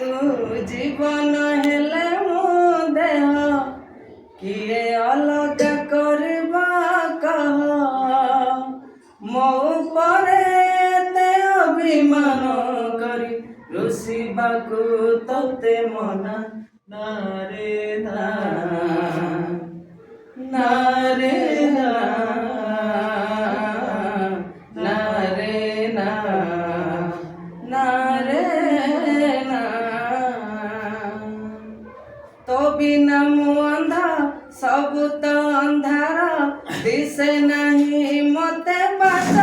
तू जीवन हेले मो देह किए अलग करबा कह मो परे ते अभिमान करी रुषिबाकू तोते मना ना रे ना ना रे ना ना रे ना ना रे ना तो बिना मु अंधा सब तो अंधार दिसे नहीं मते बात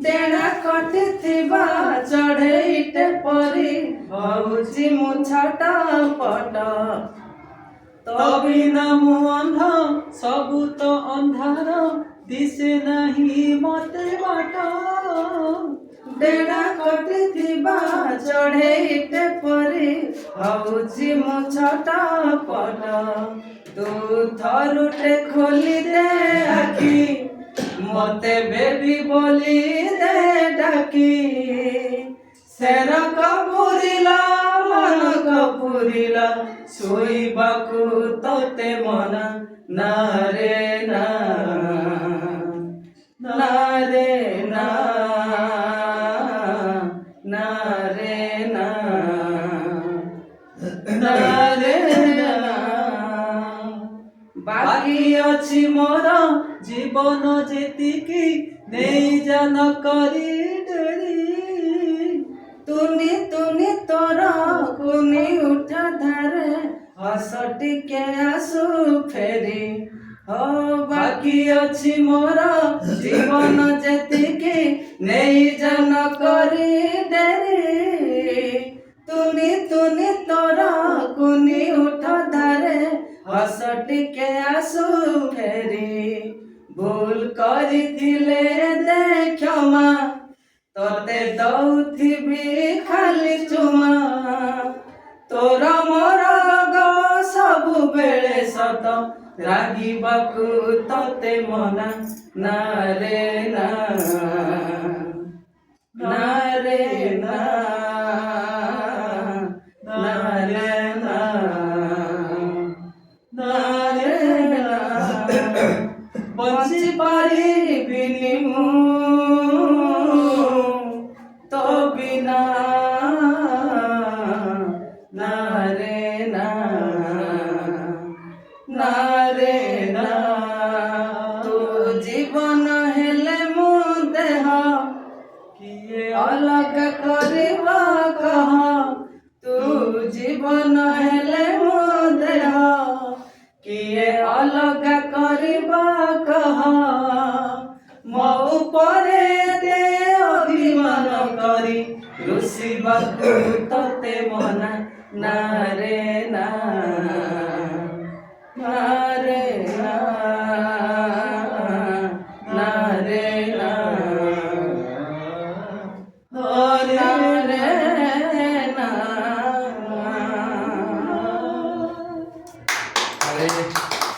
डेणा कटिथिबा चढ़ेईटे परी हउची मु छटपट तो बिना मु अंधा सबु तो अंधार दिसे नहीं मते बाट डेणा कटिथिबा चढ़ेईटे परी हउची मु छटपट तू थरुटे खोली दे आखी मते बेबी बोली दे डाकी सेर कपुरिला मन कपुरिला शोइबाकू तोते मना ना रे ना ना रे ना ना रे ना ना रे ना बाकी अछि मोर जीवन जेतिकी नहीं जान करी डरी तुनी तुनी तोरा कुनी उठा धारे हस टिके आसु फेरी हो बाकी अछि मोर जीवन जेतिकी नहीं जान करी डेरी तुनी तुनी तोरा कुनी उठा धारे हस टिके आसु फेरी भूल करिथिले दे क्षमा तोते दौथिबी खाली चुमा तोर मोर ग सबु बेले सत रागिबाकू तोते मना ना रे ना ना रे ना ना रे ना ना रे ना बंची पारिबिनी मु तो बिना ना रे ना ना रे ना तू जीवन हेले मो देह किए अलग करबा कह तू जीवन हेले मो देह किए अलग करबा कह मो परे दे अभिमान करी रुषिबाकू तोते मना ना रे